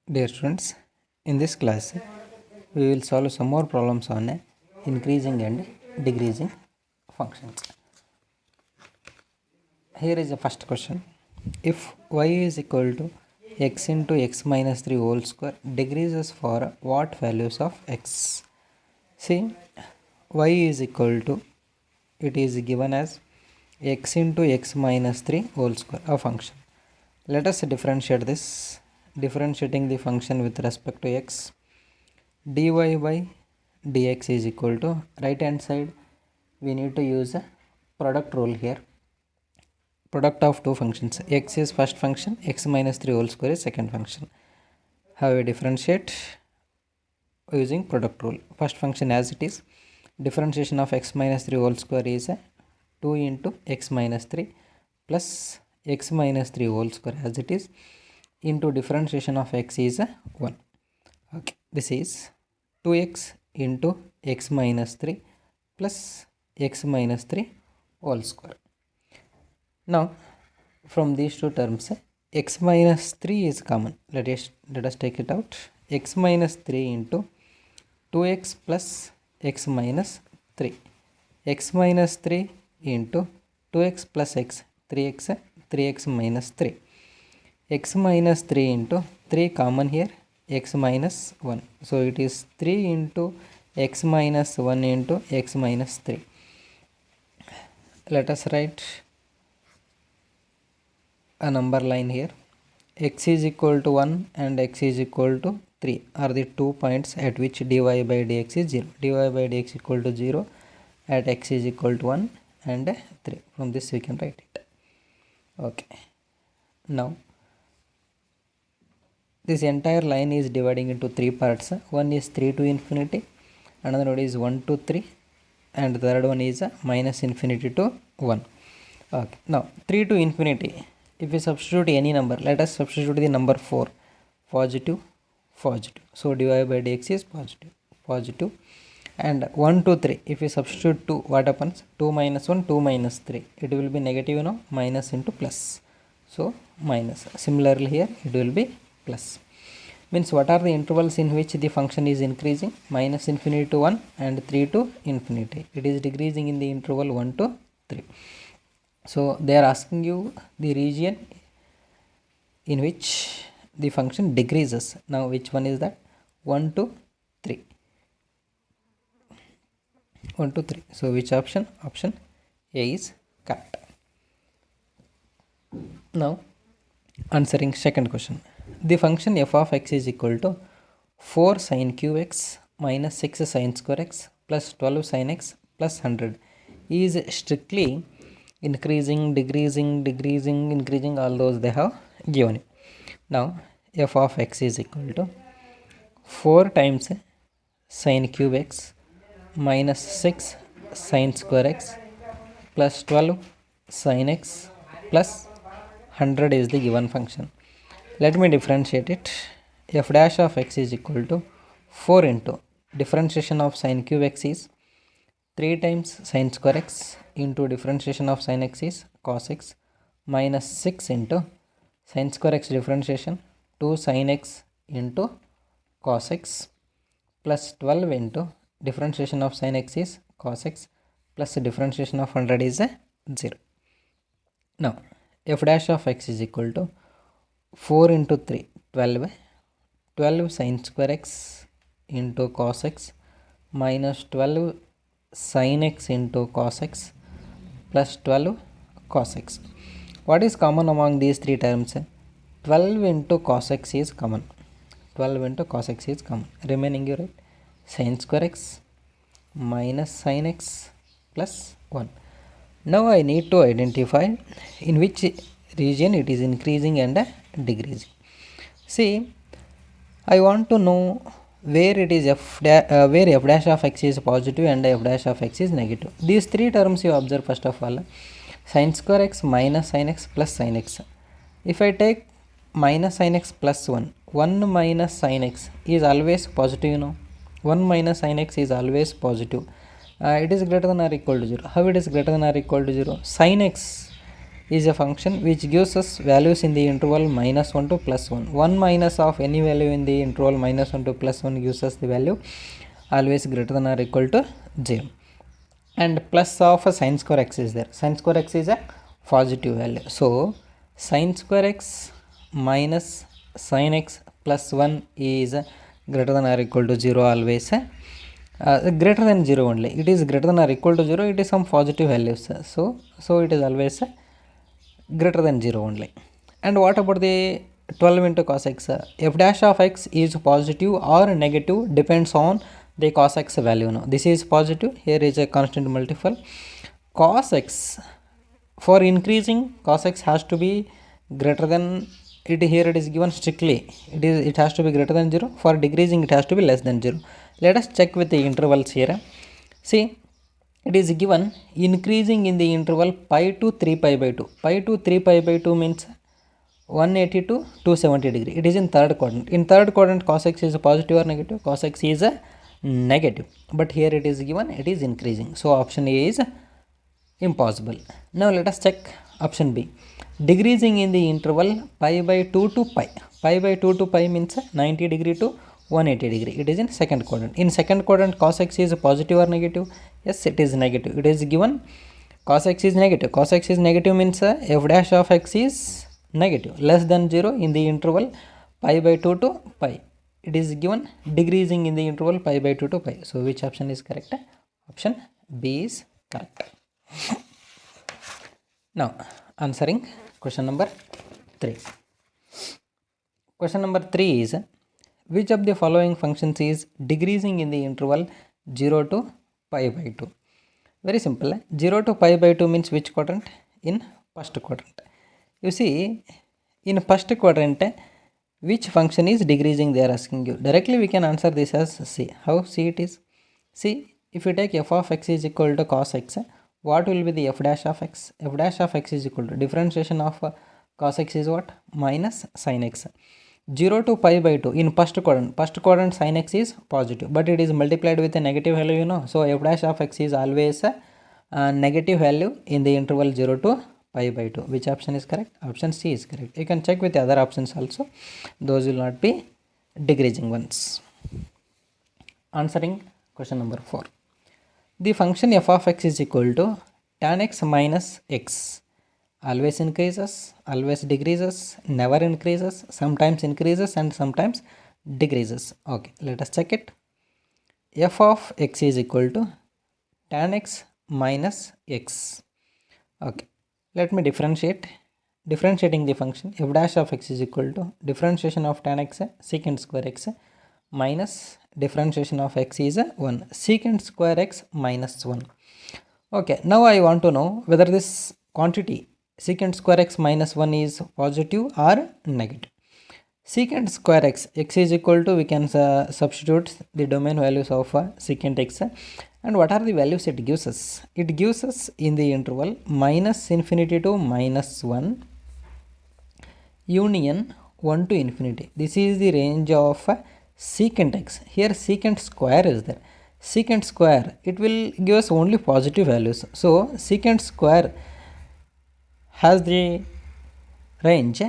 Dear students, in this class we will solve some more problems on increasing and decreasing functions. Here is the first question. If y is equal to x into x minus 3 whole square decreases for what values of x? See, y is equal to, it is given as x into x minus 3 whole square, a function. Let us differentiate this. Differentiating the function with respect to x, dy by dx is equal to, right hand side we need to use a product rule here. Product of two functions, x is first function, x minus 3 whole square is second function. How we differentiate? Using product rule. First function as it is, differentiation of x minus 3 whole square is 2 into x minus 3 plus x minus 3 whole square as it is, into differentiation of x is 1. Okay, this is 2x into x minus 3 plus x minus 3 whole square. Now from these two terms x minus 3 is common. Let us take it out. X minus 3 into 2x plus x minus 3. X minus 3 into 2x plus x, 3x minus 3. X minus 3 into 3 common here, x minus 1. So it is 3 into x minus 1 into x minus 3. Let us write a number line here. X is equal to 1 and x is equal to 3 are the 2 points at which dy by dx is 0. dy by dx equal to 0 at x is equal to 1 and 3. From this we can write it. Okay. Now this entire line is dividing into 3 parts. One is 3 to infinity, another one is 1 to 3, and the third one is minus infinity to 1. Okay. Now 3 to infinity, if we substitute any number, let us substitute the number 4, positive. So dy by dx is positive. And 1 to 3, if we substitute 2, what happens? 2 minus 1, 2 minus 3. It will be negative, minus into plus. So minus. Similarly here it will be plus. Means what are the intervals in which the function is increasing? Minus infinity to 1 and 3 to infinity. It is decreasing in the interval 1 to 3. So they are asking you the region in which the function decreases. Now which one is that? 1 to 3. 1 to 3. So which option? Option A is correct. Now answering second question. The function f of x is equal to 4 sin cube x minus 6 sin square x plus 12 sin x plus 100 is strictly increasing, decreasing, increasing, all those they have given. Now f of x is equal to 4 times sin cube x minus 6 sin square x plus 12 sin x plus 100 is the given function. Let me differentiate it. F dash of x is equal to 4 into differentiation of sin cube x is 3 times sin square x into differentiation of sin x is cos x minus 6 into sin square x differentiation 2 sin x into cos x plus 12 into differentiation of sin x is cos x plus differentiation of 100 is 0. Now f dash of x is equal to 4 into 3, 12 sin square x into cos x minus 12 sin x into cos x plus 12 cos x. What is common among these three terms? 12 into cos x is common. 12 into cos x is common. Remaining you write sin square x minus sin x plus 1. Now I need to identify in which region it is increasing and decreasing. See, I want to know where it is where f dash of x is positive and f dash of x is negative. These three terms you observe first of all. Sin square x minus sin x plus sin x. If I take minus sin x plus 1, 1 minus sin x is always positive, 1 minus sin x is always positive. It is greater than or equal to 0. How it is greater than or equal to 0? Sin x is a function which gives us values in the interval -1 to +1. 1 minus of any value in the interval -1 to +1 gives us the value always greater than or equal to 0. And plus of a sin square x is there. Sin square x is a positive value. So sin square x minus sin x plus 1 is greater than or equal to 0 always. Greater than 0 only. It is greater than or equal to 0. It is some positive values. So it is always greater than 0 only. And what about the 12 into cos x? F dash of x is positive or negative depends on the cos x value. Now this is positive. Here is a constant multiple. Cos x, for increasing, cos x has to be greater than it. Here it is given strictly. It has to be greater than 0. For decreasing, it has to be less than 0. Let us check with the intervals here. See, it is given increasing in the interval pi to 3 pi by 2. Pi to 3 pi by 2 means 180 to 270 degree. It is in third quadrant. In third quadrant, cos x is a positive or negative? Cos x is a negative. But here it is given, it is increasing. So option A is impossible. Now let us check option B. Decreasing in the interval pi by 2 to pi. Pi by 2 to pi means 90 degree to 180 degree. It is in second quadrant. In second quadrant, cos x is positive or negative? Yes, it is negative. It is given cos x is negative. Cos x is negative means f dash of x is negative, less than 0 in the interval pi by 2 to pi. It is given decreasing in the interval pi by 2 to pi. So which option is correct? Option B is correct. Now answering question number 3. Question number 3 is, which of the following functions is decreasing in the interval 0 to pi by 2? Very simple. 0 to pi by 2 means which quadrant? In first quadrant. You see, in first quadrant, which function is decreasing, they are asking you. Directly we can answer this as C. How C it is? See, if you take f of x is equal to cos x, what will be the f dash of x? F dash of x is equal to differentiation of cos x is what? Minus sin x. 0 to pi by 2 in first quadrant sin x is positive, but it is multiplied with a negative value, you know. So f dash of x is always a negative value in the interval 0 to pi by 2. Which option is correct? Option C is correct. You can check with the other options also. Those will not be decreasing ones. Answering question number 4. The function f of x is equal to tan x minus x. Always increases, always decreases, never increases, sometimes increases and sometimes decreases. Okay, let us check it. F of x is equal to tan x minus x. Okay, let me differentiate. Differentiating the function, f dash of x is equal to differentiation of tan x secant square x minus differentiation of x is 1, secant square x minus 1. Okay, now I want to know whether this quantity secant square x minus 1 is positive or negative. Secant square x, x is equal to, we can substitute the domain values of secant x, and what are the values it gives us? It gives us in the interval minus infinity to minus 1 union 1 to infinity. This is the range of secant x. Here secant square is there. Secant square, it will give us only positive values. So secant square has the range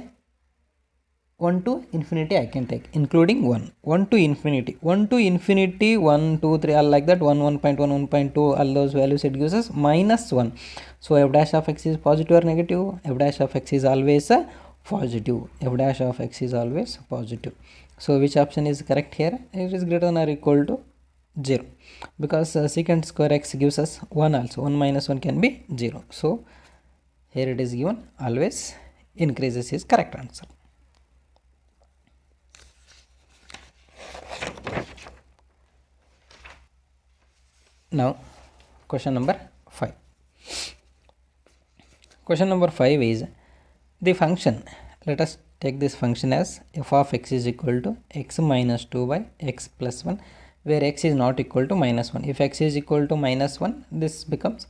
1 to infinity I can take, including 1. 1 to infinity. 1 to infinity, 1, 2, 3, all like that. 1, 1.1, 1.2, all those values it gives us minus 1. So f dash of x is positive or negative? F dash of x is always positive. F dash of x is always positive. So which option is correct here? It is greater than or equal to 0. Because secant square x gives us 1 also. 1 minus 1 can be 0. So here it is given always increases is correct answer. Now question number 5. Question number 5 is the function. Let us take this function as f of x is equal to x minus 2 by x plus 1, where x is not equal to minus 1. If x is equal to minus 1, this becomes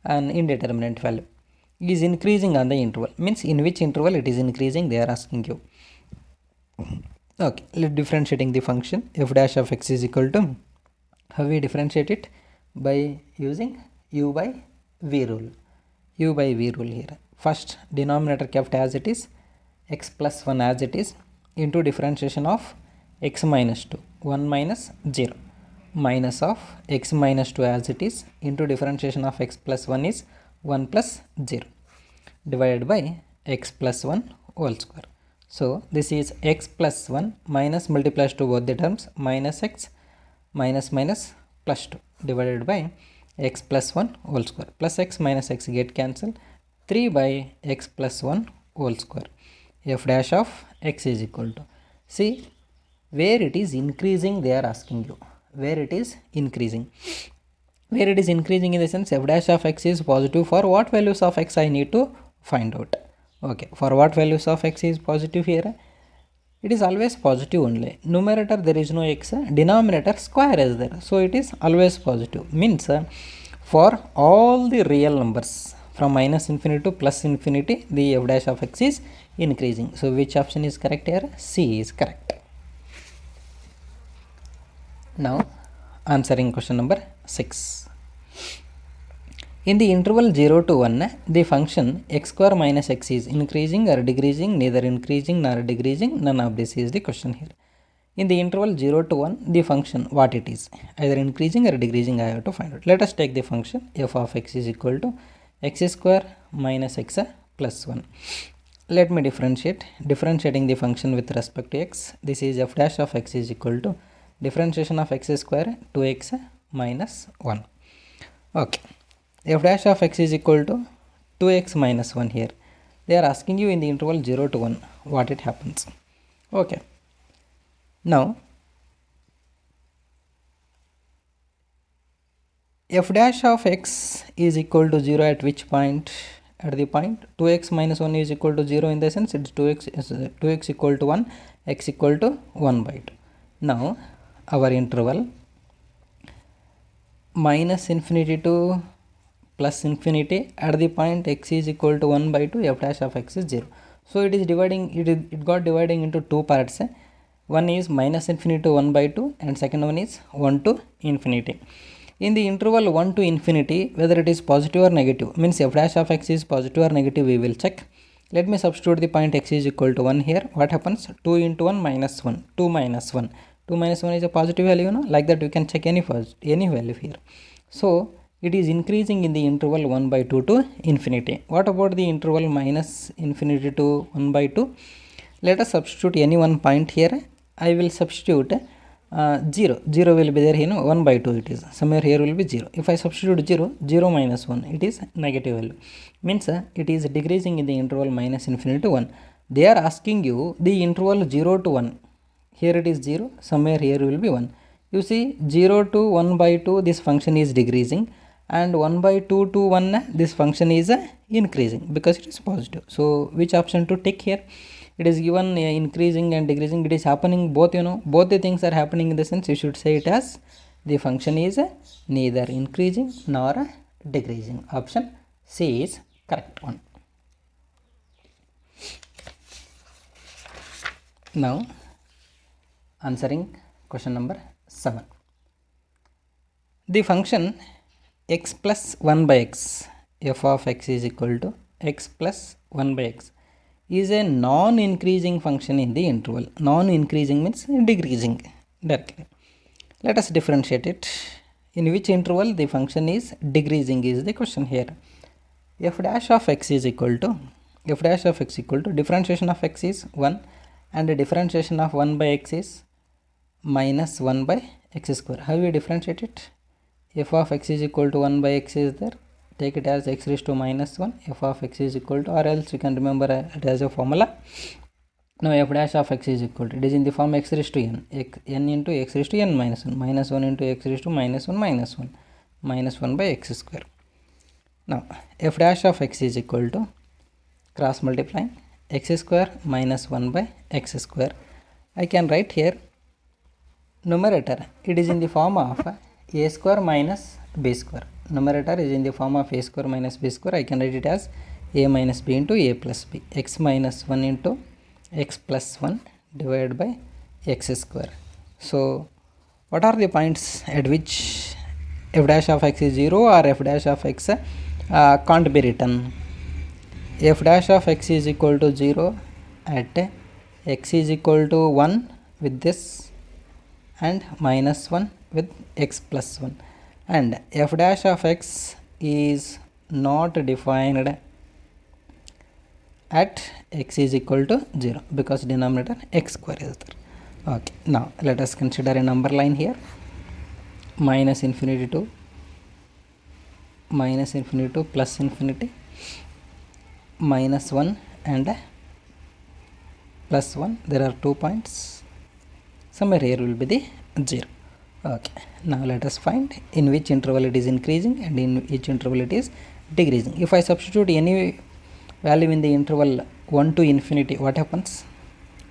an indeterminate value. Is increasing on the interval, means in which interval it is increasing, they are asking you. Okay, let differentiating the function f dash of x is equal to, how we differentiate it? By using u by v rule. U by v rule here. First denominator kept as it is, x plus 1 as it is, into differentiation of x minus 2, 1 minus 0, minus of x minus 2 as it is, into differentiation of x plus 1 is 1 plus 0, divided by x plus 1 whole square. So this is x plus 1 minus multiplies to both the terms, minus x minus minus plus 2, divided by x plus 1 whole square, plus x minus x get cancelled, 3 by x plus 1 whole square. F dash of x is equal to, see where it is increasing they are asking you, where it is increasing. Where it is increasing in the sense f dash of x is positive, for what values of x I need to find out. Okay, for what values of x is positive here? It is always positive only. Numerator there is no x, denominator square is there, so it is always positive. Means for all the real numbers from minus infinity to plus infinity, the f dash of x is increasing. So which option is correct here? C is correct. Now answering question number 6. In the interval 0 to 1, the function x square minus x is increasing or decreasing, neither increasing nor decreasing, none of this is the question here. In the interval 0 to 1, the function what it is, either increasing or decreasing, I have to find out. Let us take the function f of x is equal to x square minus x plus 1. Let me differentiating the function with respect to x. This is f dash of x is equal to differentiation of x square 2x minus 1. Okay, f dash of x is equal to 2x minus 1 here. They are asking you in the interval 0 to 1 what it happens. Okay, now f dash of x is equal to 0 at which point? At the point 2x minus 1 is equal to 0, in the sense it's 2x equal to 1, x equal to 1 by 2. Now our interval minus infinity to plus infinity, at the point x is equal to 1 by 2, f dash of x is 0. So it is dividing, it got dividing into two parts. One is minus infinity to 1 by 2 and second one is 1 to infinity. In the interval 1 to infinity, whether it is positive or negative, means f dash of x is positive or negative, we will check. Let me substitute the point x is equal to 1 here. What happens? 2 into 1 minus 1, 2 minus 1. 2 minus 1 is a positive value, like that you can check any value here. So it is increasing in the interval 1 by 2 to infinity. What about the interval minus infinity to 1 by 2? Let us substitute any one point here. I will substitute 0 will be there, 1 by 2 it is, somewhere here will be 0. If I substitute 0 minus 1, it is negative value, means it is decreasing in the interval minus infinity to 1. They are asking you the interval 0 to 1, here it is 0, somewhere here will be 1. You see 0 to 1 by 2, this function is decreasing, and 1 by 2 to 1, this function is increasing because it is positive. So which option to take here? It is given increasing and decreasing, it is happening both, both the things are happening, in the sense you should say it as the function is neither increasing nor decreasing. Option C is correct one. Now answering question number 7. The function x plus 1 by x, f of x is equal to x plus 1 by x, is a non-increasing function in the interval. Non-increasing means decreasing directly. Let us differentiate it. In which interval the function is decreasing is the question here. F dash of x is equal to differentiation of x is 1 and the differentiation of 1 by x is minus 1 by x square. How we differentiate it? F of x is equal to 1 by x is there. Take it as x raised to minus 1, f of x is equal to, or else you can remember it as a formula. Now f dash of x is equal to, it is in the form x raised to n, n into x raised to n minus 1, minus 1 into x raised to minus 1 minus 1, minus 1 by x square. Now f dash of x is equal to, cross multiplying, x square minus 1 by x square. I can write here numerator, it is in the form of a square minus b square. Numerator is in the form of a square minus b square. I can write it as a minus b into a plus b, x minus 1 into x plus 1 divided by x square. So what are the points at which f dash of x is 0 or f dash of x can't be written? f dash of x is equal to 0 at x is equal to 1 with this and minus 1 with x plus 1, and f dash of x is not defined at x is equal to 0 because denominator x square is there. Okay, now let us consider a number line here, minus infinity to plus infinity, minus 1 and plus 1. There are 2 points, somewhere here will be the 0. Okay, now let us find in which interval it is increasing and in which interval it is decreasing. If I substitute any value in the interval 1 to infinity, what happens?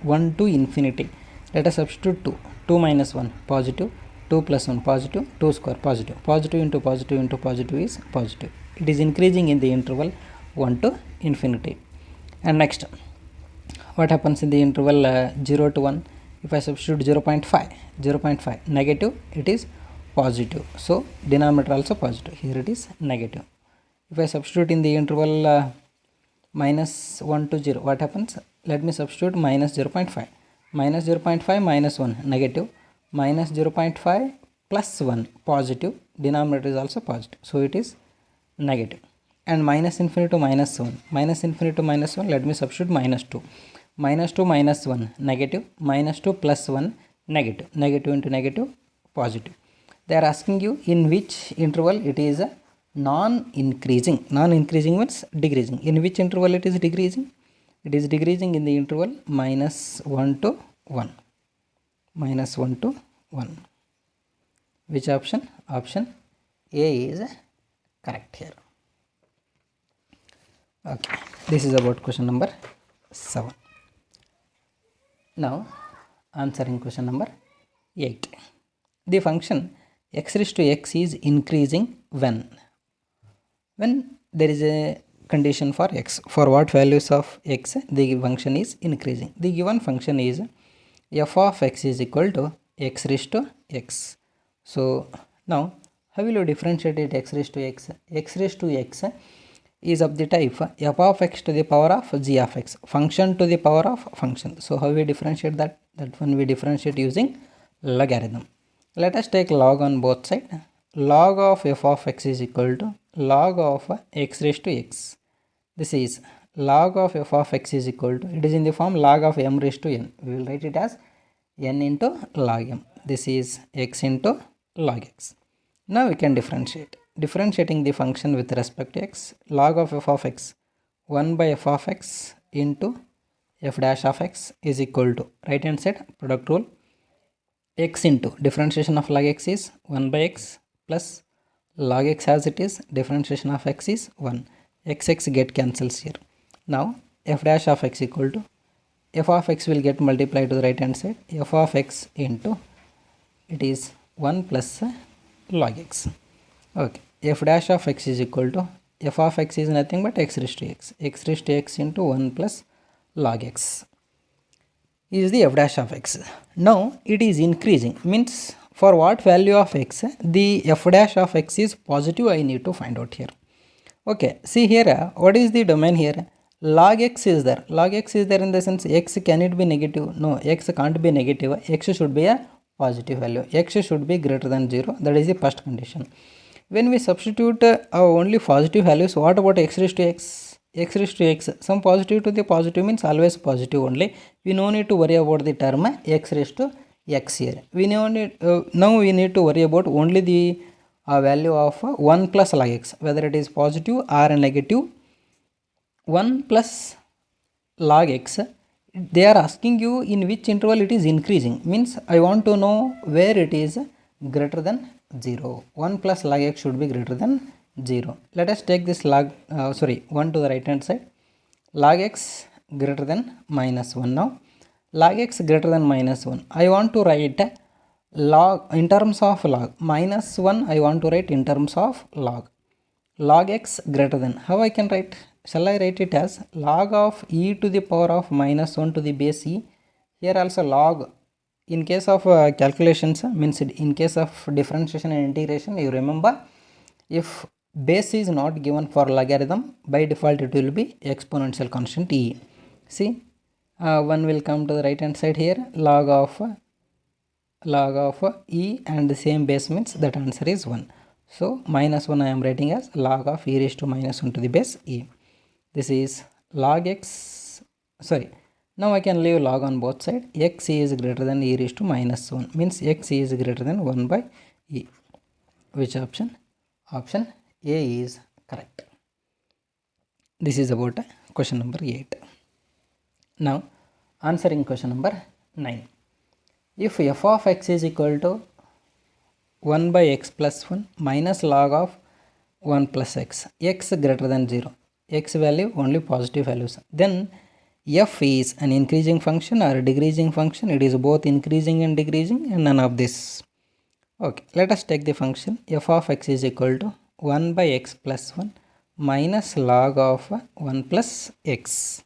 1 to infinity, let us substitute 2 minus 1 positive, 2 plus 1 positive, 2 square positive, positive into positive is positive. It is increasing in the interval 1 to infinity. And next, what happens in the interval 0 to 1? If I substitute 0.5 negative, it is positive, so denominator also positive, here it is negative. If I substitute in the interval minus 1 to 0, what happens? Let me substitute minus 0.5 minus 1 negative, minus 0.5 plus 1 positive, denominator is also positive, so it is negative. And minus infinity to minus 1, let me substitute minus 2 minus 1 negative, minus 2 plus 1 negative, negative into negative positive. They are asking you in which interval it is non-increasing. Non-increasing means decreasing. In which interval it is decreasing? It is decreasing in the interval minus 1 to 1. Which option? Option A is correct here. Okay, this is about question number 7. Now answering question number 8. The function x raised to x is increasing when there is a condition for x. For what values of x the function is increasing? The given function is f of x is equal to x raised to x. So now how will you differentiate it? X raised to x. X raised to x is of the type f of x to the power of g of x, function to the power of function. So how we differentiate that? That one we differentiate using logarithm. Let us take log on both sides. Log of f of x is equal to log of x raised to x. This is log of f of x is equal to, it is in the form log of m raised to n. We will write it as n into log m. This is x into log x. Now we can differentiate. Differentiating the function with respect to x, log of f of x 1 by f of x into f dash of x is equal to, right hand side product rule, x into differentiation of log x is 1 by x plus log x as it is, differentiation of x is 1. X get cancels here. Now f dash of x equal to, f of x will get multiplied to the right hand side, f of x into, it is 1 plus log x. Okay, f dash of x is equal to, f of x is nothing but x raised to x. X raised to x into 1 plus log x is the f dash of x. Now it is increasing, means for what value of x the f dash of x is positive, I need to find out here. Okay, see here, what is the domain here? Log x is there. Log x is there in the sense x, can it be negative? No, x can't be negative. X should be a positive value. X should be greater than 0. That is the first condition. When we substitute only positive values, what about x raised to x? X raised to x, some positive to the positive means always positive only. We no need to worry about the term x raised to x here. We now need to worry about only the value of 1 plus log x, whether it is positive or negative. 1 plus log x, they are asking you in which interval it is increasing, means I want to know where it is greater than 0. 1 plus log x should be greater than 0. Let us take this 1 to the right hand side. Log x greater than minus 1. Now log x greater than minus 1, I want to write log in terms of log. Minus 1 I want to write in terms of log. Log x greater than, how I can write? Shall I write it as log of e to the power of minus 1 to the base e? Here also log, in case of calculations, means in case of differentiation and integration, you remember if base is not given for logarithm. By default it will be exponential constant e. See, 1 will come to the right hand side here, log of e, and the same base means that answer is 1. So minus 1 I am writing as log of e raised to minus 1 to the base e. This is log x, sorry, now I can leave log on both sides. X is greater than e raised to minus 1 means x is greater than 1 by e. Which option? Option A is correct. This is about question number 8. Now answering question number 9. If f of x is equal to 1 by x plus 1 minus log of 1 plus x, x greater than 0, x value only positive values, then f is an increasing function or a decreasing function. It is both increasing and decreasing, and none of this. Okay, let us take the function f of x is equal to 1 by x plus 1 minus log of 1 plus x.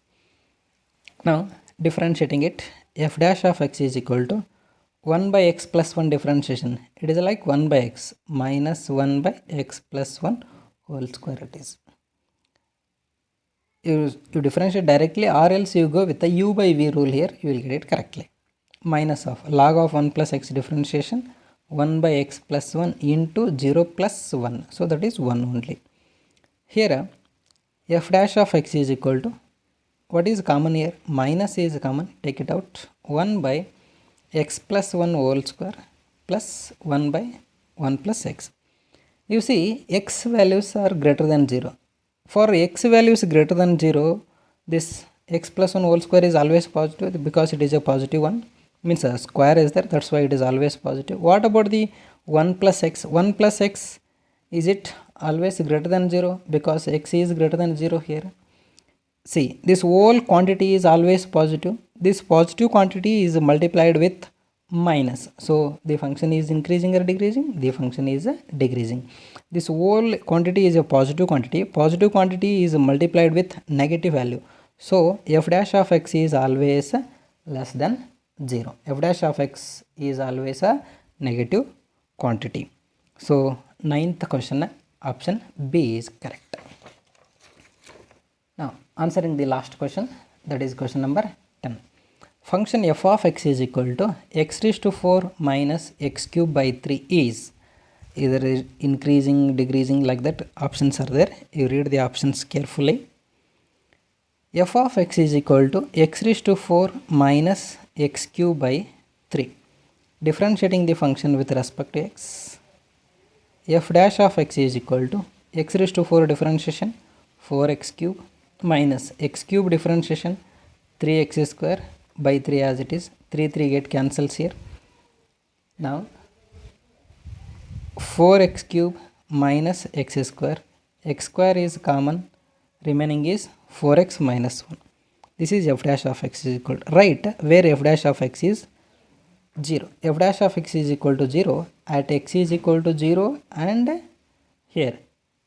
Now differentiating it, f dash of x is equal to 1 by x plus 1 differentiation. It is like 1 by x minus 1 by x plus 1 whole square it is. You differentiate directly, or else you go with the u by v rule here, you will get it correctly. Minus of log of 1 plus x differentiation, 1 by x plus 1 into 0 plus 1. So that is 1 only. Here f dash of x is equal to, what is common here? Minus is common, take it out. 1 by x plus 1 whole square plus 1 by 1 plus x. You see, x values are greater than 0. For x values greater than 0, this x plus 1 whole square is always positive because it is a positive one. Means a square is there, that's why it is always positive. What about the 1 plus x? 1 plus x, is it always greater than 0? Because x is greater than 0 here. See, this whole quantity is always positive. This positive quantity is multiplied with minus. So the function is increasing or decreasing? The function is decreasing. This whole quantity is a positive quantity. Positive quantity is multiplied with negative value. So f dash of x is always less than 0. f dash of x is always a negative quantity. So 9th question, option B is correct. Now answering the last question, that is question number 10. Function f of x is equal to x raised to 4 minus x cube by 3 is either increasing, decreasing, like that options are there. You read the options carefully. F of x is equal to x raised to 4 minus x cube by 3. Differentiating the function with respect to x, f dash of x is equal to x raised to 4 differentiation 4x cube minus x cube differentiation 3x square by 3 as it is. 3 get cancels here. Now 4x cube minus x square is common, remaining is 4x minus 1. This is f dash of x is equal to, right, where f dash of x is 0. f dash of x is equal to 0 at x is equal to 0, and here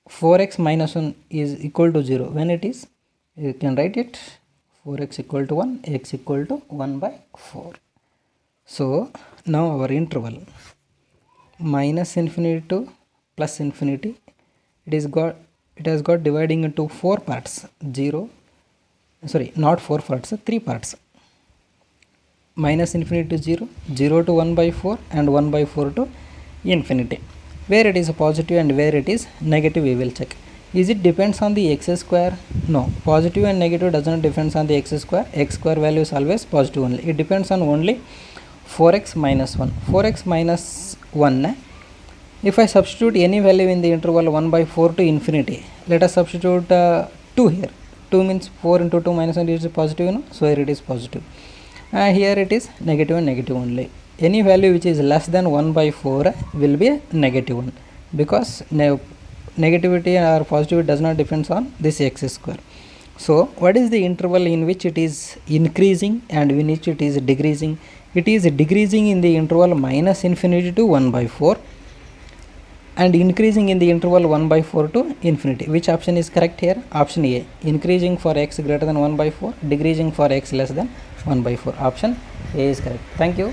4x minus 1 is equal to 0. When it is, you can write it 4x equal to 1, x equal to 1 by 4. So now our interval minus infinity to plus infinity, it has got dividing into 4 parts. 3 parts. Minus infinity to 0, 0 to 1 by 4, and 1 by 4 to infinity. Where it is positive and where it is negative, we will check. Is it depends on the x square? No, positive and negative does not depends on the x square. X square value is always positive only. It depends on only 4x minus 1. 4x minus 1, if I substitute any value in the interval 1 by 4 to infinity, let us substitute 2 here. 2 means 4 into 2 minus 1 is positive, no? So here it is positive. Here it is negative and negative only. Any value which is less than 1 by 4 will be a negative one, because negativity or positivity does not depend on this x square. So what is the interval in which it is increasing and in which it is decreasing? It is decreasing in the interval minus infinity to 1 by 4 and increasing in the interval 1 by 4 to infinity. Which option is correct here? Option A, increasing for x greater than 1 by 4, decreasing for x less than 1 by 4. Option A is correct. Thank you.